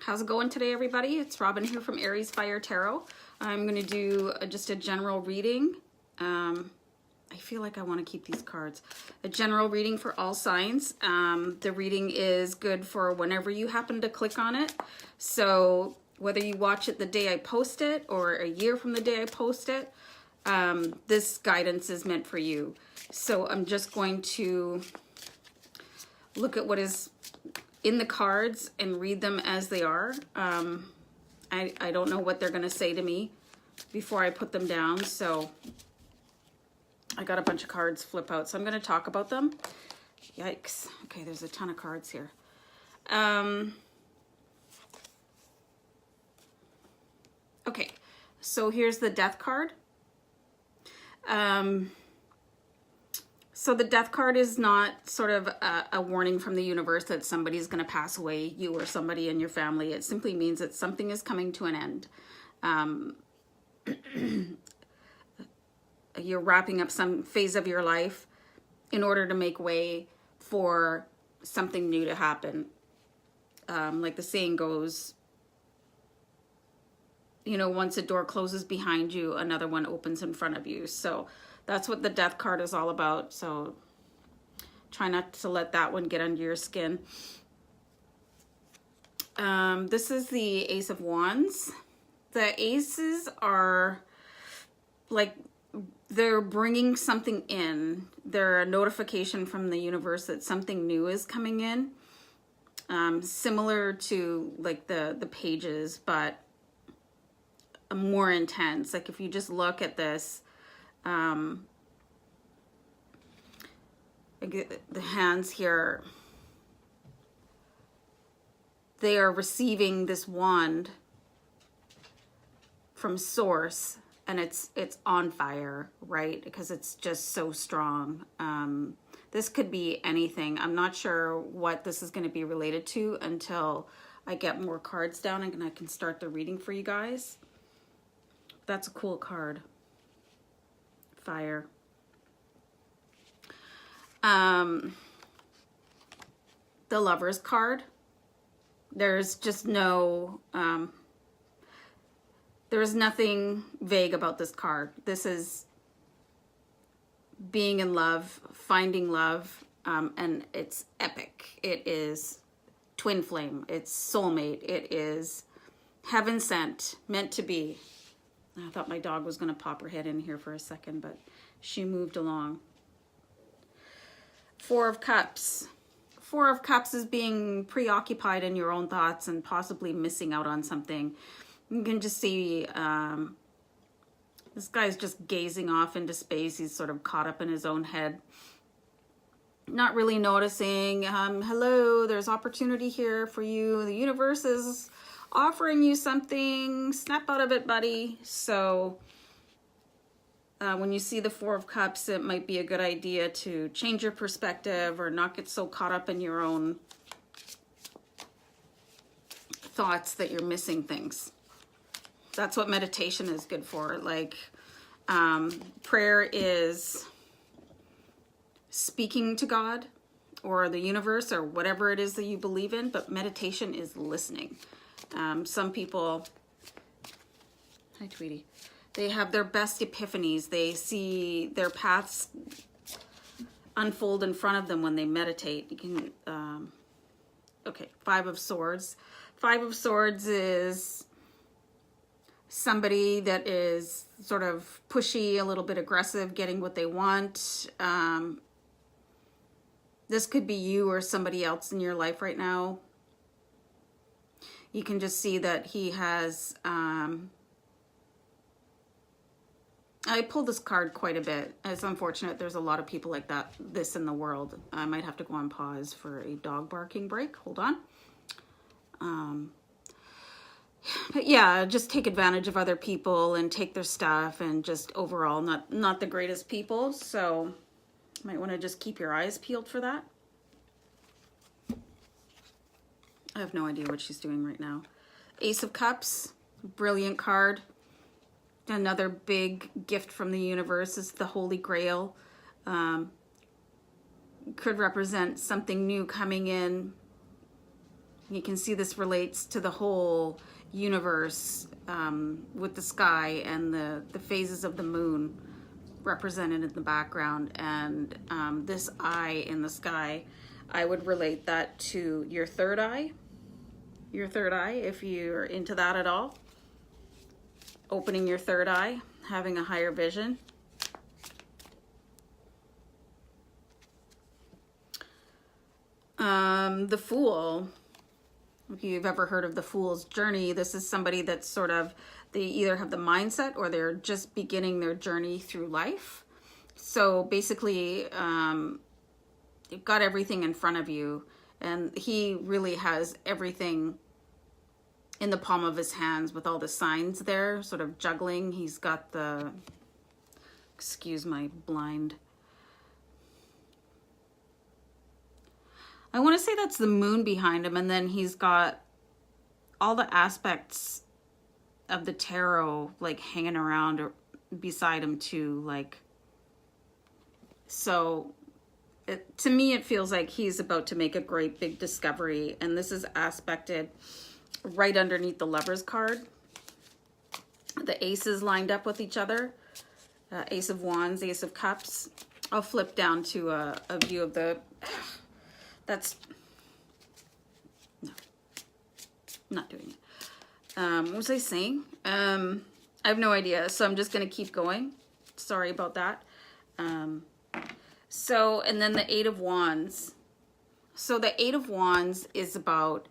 How's it going today, everybody? It's Robin here from AriesFireTarot. I'm going to do just a general reading. I feel like I want to keep these cards. A general reading for all signs. The reading is good for whenever you happen to click on it. So whether you watch it the day I post it or a year from the day I post it, this guidance is meant for you. So I'm just going to look at what is in the cards and read them as they are. I don't know what they're going to say to me before I put them down, so I got a bunch of cards flip out, so I'm going to talk about them. Yikes. Okay, there's a ton of cards here. Okay, so here's the Death card. So the Death card is not sort of a warning from the universe that somebody's going to pass away, you or somebody in your family. It simply means that something is coming to an end. You're wrapping up some phase of your life in order to make way for something new to happen. Like the saying goes, you know, once a door closes behind you, another one opens in front of you. So that's what the Death card is all about. So try not to let that one get under your skin. This is the Ace of Wands. The aces are like, they're bringing something in. They're a notification from the universe that something new is coming in. Similar to like the pages, but more intense. Like if you just look at this, the hands here, they are receiving this wand from source, and it's on fire, right? Because it's just so strong. This could be anything. I'm not sure what this is going to be related to until I get more cards down and I can start the reading for you guys. That's a cool card. Fire. The Lover's card. There's just no, there's nothing vague about this card. This is being in love, finding love, and it's epic. It is twin flame. It's soulmate. It is heaven sent, meant to be. I thought my dog was going to pop her head in here for a second, but she moved along. Four of Cups. Four of Cups is being preoccupied in your own thoughts and possibly missing out on something. You can just see this guy's just gazing off into space. He's sort of caught up in his own head. Not really noticing, hello, there's opportunity here for you. The universe is offering you something. Snap out of it, buddy. So when you see the Four of Cups, it might be a good idea to change your perspective or not get so caught up in your own thoughts that you're missing things. That's what meditation is good for. Like, prayer is speaking to God or the universe or whatever it is that you believe in, but meditation is listening. Some people, hi Tweety, they have their best epiphanies. They see their paths unfold in front of them when they meditate. You can, okay, Five of Swords. Five of Swords is somebody that is sort of pushy, a little bit aggressive, getting what they want. This could be you or somebody else in your life right now. You can just see that he has, I pulled this card quite a bit. It's unfortunate there's a lot of people like this in the world. I might have to go on pause for a dog barking break. Hold on. But yeah, just take advantage of other people and take their stuff, and just overall not the greatest people. So you might want to just keep your eyes peeled for that. I have no idea what she's doing right now. Ace of Cups, brilliant card. Another big gift from the universe is the Holy Grail. Could represent something new coming in. You can see this relates to the whole universe with the sky and the phases of the moon represented in the background, and this eye in the sky. I would relate that to your third eye. Your third eye, if you're into that at all. Opening your third eye, having a higher vision. The Fool. If you've ever heard of the Fool's Journey, this is somebody that's sort of, they either have the mindset or they're just beginning their journey through life. So basically, you've got everything in front of you, and he really has everything in the palm of his hands with all the signs there, sort of juggling. He's got the, excuse my blind. I want to say that's the moon behind him, and then he's got all the aspects of the tarot like hanging around or beside him too, like, so to me it feels like he's about to make a great big discovery, and this is aspected right underneath the Lover's card. The aces lined up with each other, Ace of Wands, Ace of Cups. I'll flip down to a view of the, that's, no, I'm not doing it. What was I saying? I have no idea, so I'm just going to keep going. Sorry about that. So, and then the Eight of Wands. So the Eight of Wands is about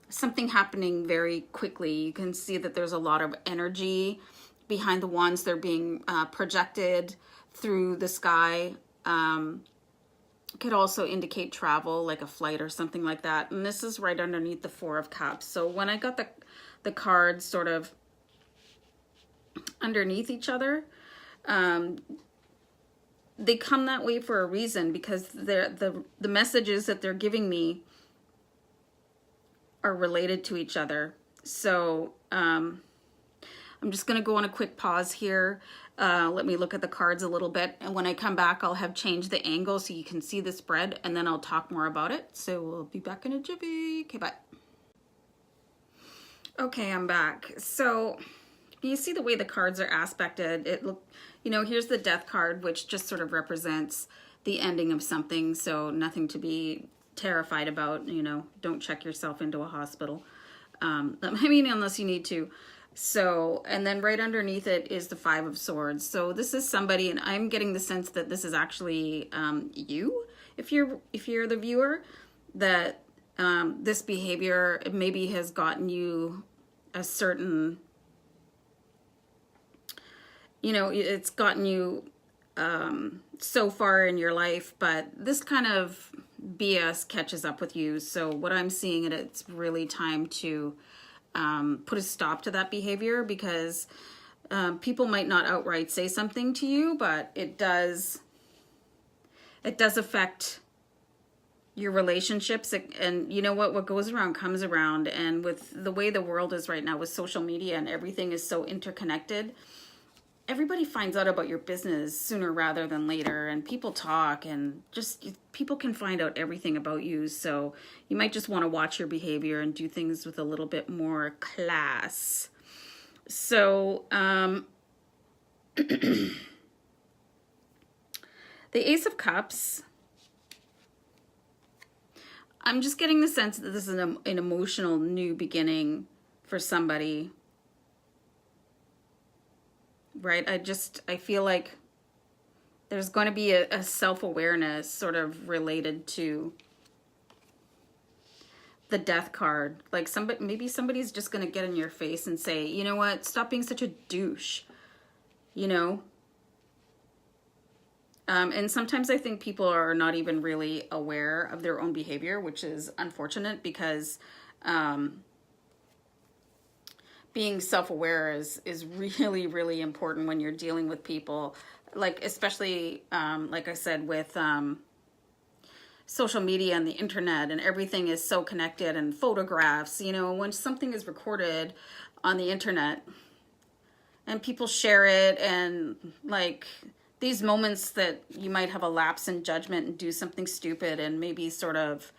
something happening very quickly. You can see that there's a lot of energy behind the wands. They're being projected through the sky. Could also indicate travel, like a flight or something like that. And this is right underneath the Four of Cups. So when I got the cards sort of underneath each other, they come that way for a reason, because the messages that they're giving me are related to each other. So I'm just going to go on a quick pause here. Let me look at the cards a little bit, and when I come back I'll have changed the angle so you can see the spread, and then I'll talk more about it. So we'll be back in a jiffy. Okay, bye. Okay, I'm back. So you see the way the cards are aspected. It look, you know, here's the Death card, which just sort of represents the ending of something, so nothing to be terrified about. You know, don't check yourself into a hospital. I mean, unless you need to. So, and then right underneath it is the Five of Swords. So this is somebody, and I'm getting the sense that this is actually you, if you're the viewer, that this behavior maybe has gotten you a certain, you know, it's gotten you so far in your life, but this kind of BS catches up with you. So what I'm seeing, and it's really time to put a stop to that behavior, because people might not outright say something to you, but it does affect your relationships. And you know what goes around comes around. And with the way the world is right now with social media and everything is so interconnected, everybody finds out about your business sooner rather than later, and people talk, and just people can find out everything about you. So you might just want to watch your behavior and do things with a little bit more class. So the Ace of Cups, I'm just getting the sense that this is an emotional new beginning for somebody. Right? I feel like there's going to be a self-awareness sort of related to the Death card. Like maybe somebody's just going to get in your face and say, you know what, stop being such a douche, you know? And sometimes I think people are not even really aware of their own behavior, which is unfortunate, because being self-aware is really, really important when you're dealing with people, like especially, like I said, with social media and the internet, and everything is so connected, and photographs, you know, when something is recorded on the internet and people share it, and like these moments that you might have a lapse in judgment and do something stupid and maybe sort of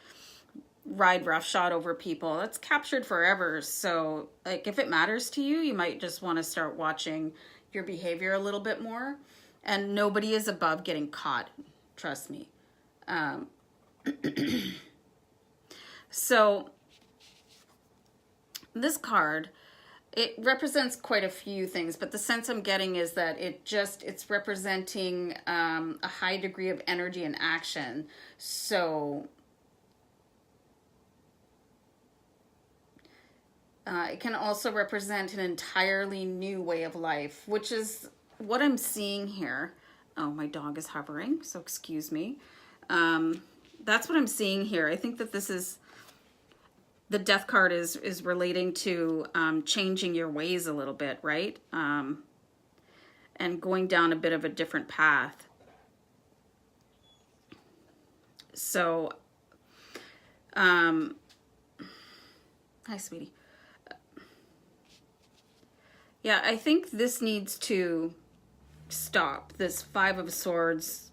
ride roughshod over people. That's captured forever. So like if it matters to you, you might just want to start watching your behavior a little bit more. And nobody is above getting caught. Trust me. So this card, it represents quite a few things, but the sense I'm getting is that it's representing a high degree of energy and action. So it can also represent an entirely new way of life, which is what I'm seeing here. Oh, my dog is hovering, so excuse me. That's what I'm seeing here. I think that this is, the death card is relating to changing your ways a little bit, right? And going down a bit of a different path. So, hi, sweetie. Yeah, I think this needs to stop. This Five of Swords,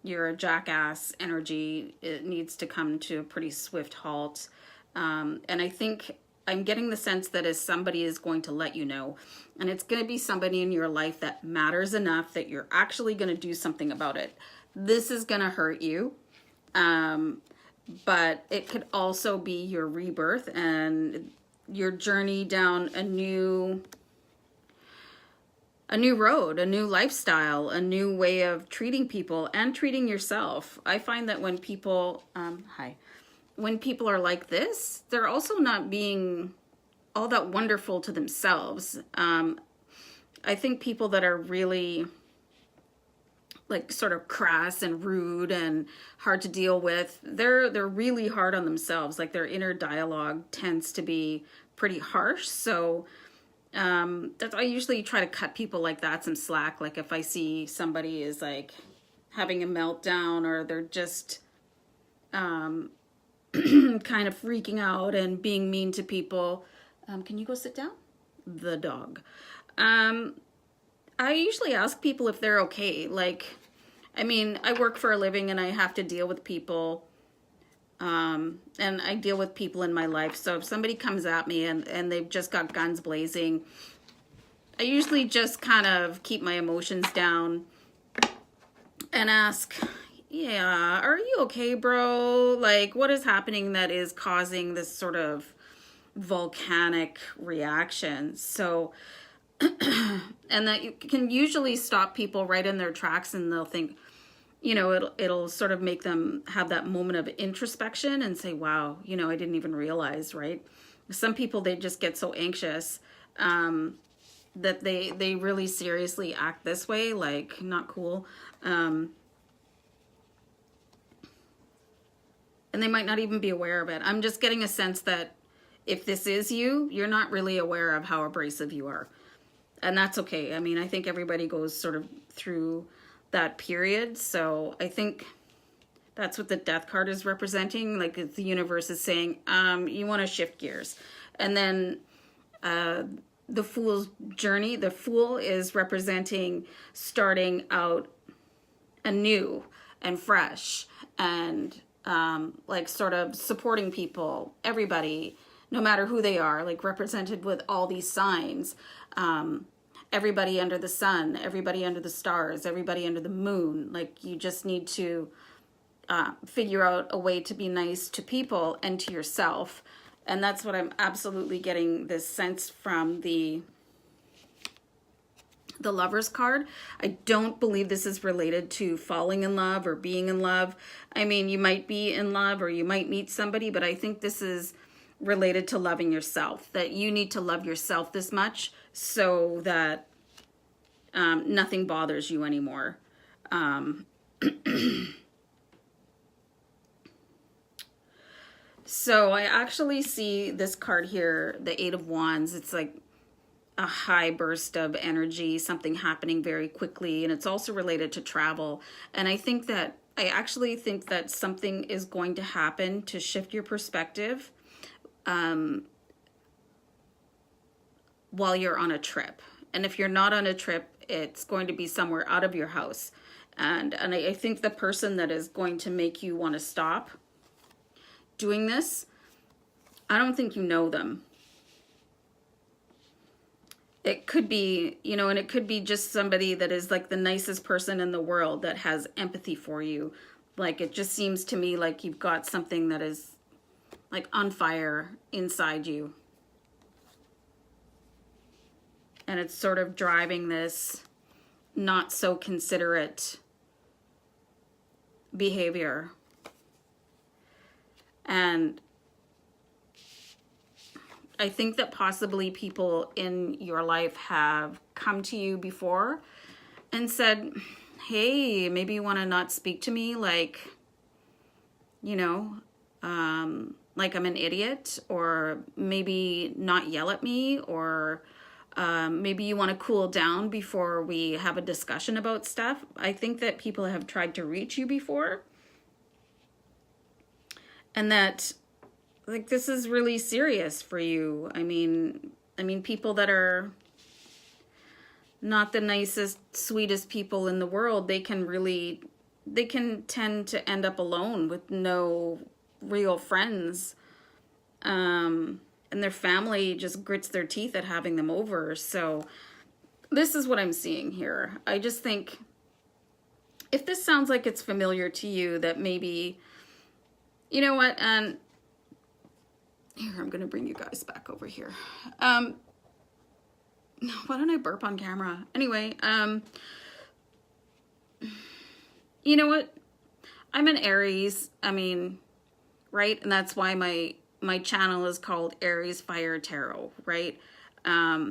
you're a jackass energy, it needs to come to a pretty swift halt. And I think I'm getting the sense that as somebody is going to let you know, and it's going to be somebody in your life that matters enough that you're actually going to do something about it. This is going to hurt you, but it could also be your rebirth and your journey down a new road, a new lifestyle, a new way of treating people and treating yourself. I find that when people, when people are like this, they're also not being all that wonderful to themselves. I think people that are really like sort of crass and rude and hard to deal with, they're really hard on themselves. Like their inner dialogue tends to be pretty harsh. So that's, I usually try to cut people like that some slack. Like if I see somebody is like having a meltdown or they're just kind of freaking out and being mean to people. Can you go sit down? The dog. I usually ask people if they're okay. Like, I mean, I work for a living and I have to deal with people. And I deal with people in my life. So if somebody comes at me and they've just got guns blazing, I usually just kind of keep my emotions down and ask, yeah, are you okay, bro? Like, what is happening that is causing this sort of volcanic reaction? So, and that you can usually stop people right in their tracks and they'll think, you know, it'll sort of make them have that moment of introspection and say, wow, you know, I didn't even realize, right? Some people, they just get so anxious that they really seriously act this way, like not cool. And they might not even be aware of it. I'm just getting a sense that if this is you, you're not really aware of how abrasive you are. And that's okay. I mean, I think everybody goes sort of through that period. So I think that's what the death card is representing. Like the universe is saying, you want to shift gears. And then the Fool's journey, the Fool is representing starting out anew and fresh and like sort of supporting people, everybody, no matter who they are, like represented with all these signs. Everybody under the sun, everybody under the stars, everybody under the moon. Like you just need to figure out a way to be nice to people and to yourself. And that's what I'm absolutely getting this sense from the Lover's card. I don't believe this is related to falling in love or being in love. I mean, you might be in love or you might meet somebody, but I think this is related to loving yourself, that you need to love yourself this much so that nothing bothers you anymore. So I actually see this card here, the Eight of Wands. It's like a high burst of energy, something happening very quickly, and it's also related to travel. And I actually think that something is going to happen to shift your perspective while you're on a trip. And if you're not on a trip, it's going to be somewhere out of your house. And I think the person that is going to make you want to stop doing this, I don't think you know them. It could be, you know, and it could be just somebody that is like the nicest person in the world that has empathy for you. Like, it just seems to me like you've got something that is like on fire inside you. And it's sort of driving this not so considerate behavior. And I think that possibly people in your life have come to you before and said, hey, maybe you want to not speak to me like, you know, like I'm an idiot, or maybe not yell at me, or maybe you want to cool down before we have a discussion about stuff. I think that people have tried to reach you before, and that like this is really serious for you. I mean people that are not the nicest, sweetest people in the world, they can tend to end up alone with no real friends. And their family just grits their teeth at having them over. So this is what I'm seeing here. I just think if this sounds like it's familiar to you, that maybe, you know what, and here, I'm going to bring you guys back over here. Why don't I burp on camera? Anyway, you know what? I'm an Aries. I mean, right? And that's why my channel is called AriesFireTarot, right? I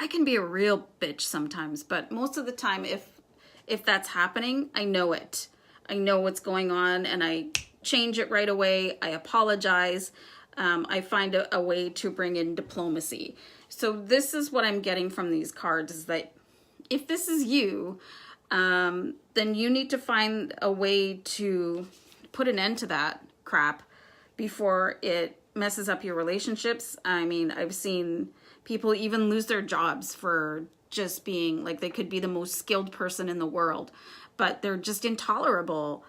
can be a real bitch sometimes, but most of the time, if that's happening, I know it. I know what's going on, and I change it right away. I apologize. I find a way to bring in diplomacy. So this is what I'm getting from these cards, is that if this is you, then you need to find a way to put an end to that crap before it messes up your relationships. I mean, I've seen people even lose their jobs for just being like, they could be the most skilled person in the world, but they're just intolerable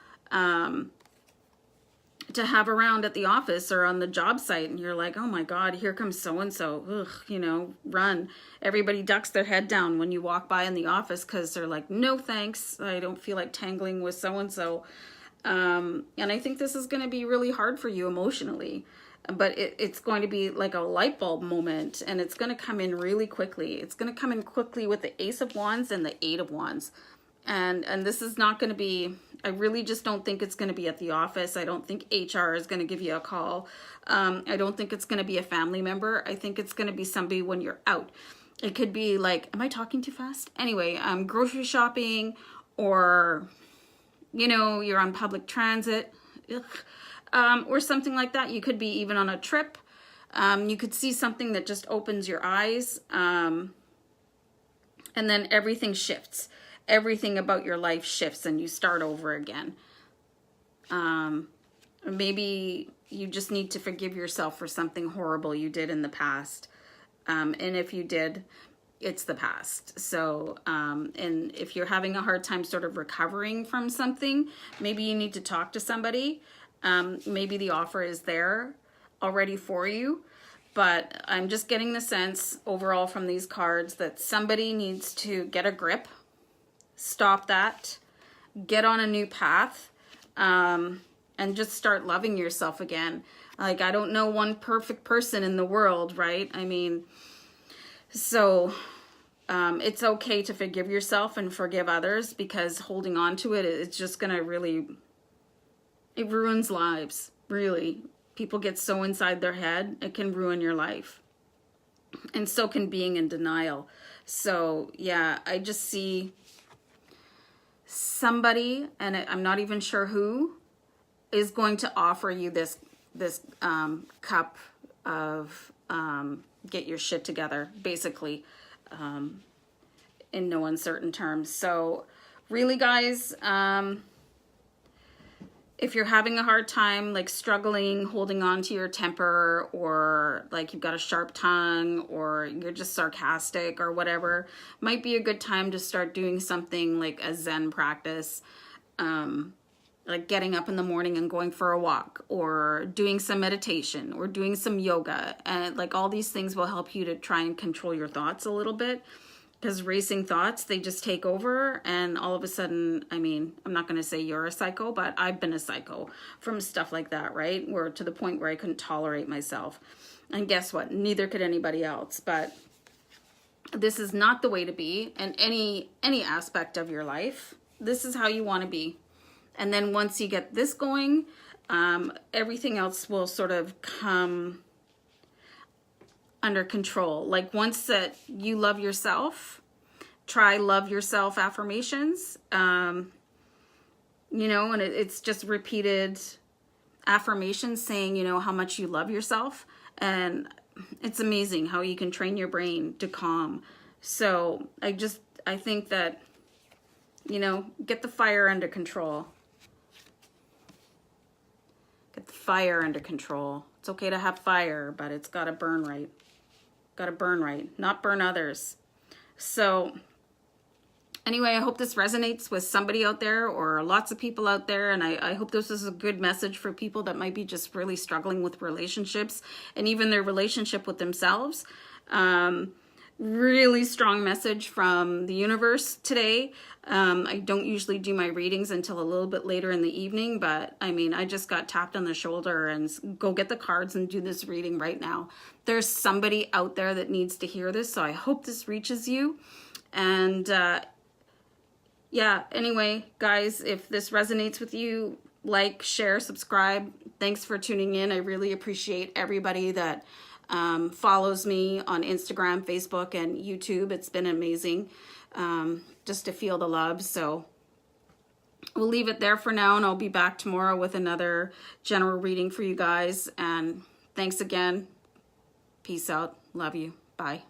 to have around at the office or on the job site. And you're like, oh my God, here comes so-and-so. Ugh, you know, run. Everybody ducks their head down when you walk by in the office because they're like, no thanks, I don't feel like tangling with so-and-so. And I think this is going to be really hard for you emotionally, but it's going to be like a light bulb moment, and it's going to come in really quickly. It's going to come in quickly with the Ace of Wands and the Eight of Wands. And this is not going to be, I really just don't think it's going to be at the office. I don't think HR is going to give you a call. I don't think it's going to be a family member. I think it's going to be somebody when you're out. It could be like, am I talking too fast? Anyway, grocery shopping, or, you know, you're on public transit, or something like that. You could be even on a trip. You could see something that just opens your eyes, and then everything shifts. Everything about your life shifts and you start over again. Maybe you just need to forgive yourself for something horrible you did in the past. And if you did, it's the past. So, and if you're having a hard time sort of recovering from something, maybe you need to talk to somebody. Maybe the offer is there already for you. But I'm just getting the sense overall from these cards that somebody needs to get a grip. Stop that, get on a new path, and just start loving yourself again. Like, I don't know one perfect person in the world, right? I mean, so it's okay to forgive yourself and forgive others, because holding on to it, it's just going to really, it ruins lives, really. People get so inside their head, it can ruin your life. And so can being in denial. So, yeah, I just see somebody, and I'm not even sure who, is going to offer you this cup of get your shit together, basically, in no uncertain terms. So really, guys, if you're having a hard time, like struggling, holding on to your temper, or like you've got a sharp tongue, or you're just sarcastic or whatever, might be a good time to start doing something like a Zen practice. like getting up in the morning and going for a walk, or doing some meditation, or doing some yoga. And like all these things will help you to try and control your thoughts a little bit, because racing thoughts, they just take over, and all of a sudden, I mean, I'm not going to say you're a psycho, but I've been a psycho from stuff like that, right? Where to the point where I couldn't tolerate myself. And guess what? Neither could anybody else. But this is not the way to be in any aspect of your life. This is how you want to be. And then once you get this going, everything else will sort of come under control. Like once that you love yourself, try love yourself affirmations, you know, and it's just repeated affirmations saying, you know, how much you love yourself. And it's amazing how you can train your brain to calm. So I think that, you know, get the fire under control. Get the fire under control. It's okay to have fire, but it's got to burn right. Got to burn right, not burn others. So anyway, I hope this resonates with somebody out there, or lots of people out there. And I hope this is a good message for people that might be just really struggling with relationships, and even their relationship with themselves. Really strong message from the universe today. I don't usually do my readings until a little bit later in the evening, but I mean, I just got tapped on the shoulder and go get the cards and do this reading right now. There's somebody out there that needs to hear this, so I hope this reaches you. And yeah, anyway, guys, if this resonates with you, like, share, subscribe. Thanks for tuning in. I really appreciate everybody that follows me on Instagram, Facebook, and YouTube. It's been amazing just to feel the love. So we'll leave it there for now, and I'll be back tomorrow with another general reading for you guys. And thanks again. Peace out. Love you. Bye.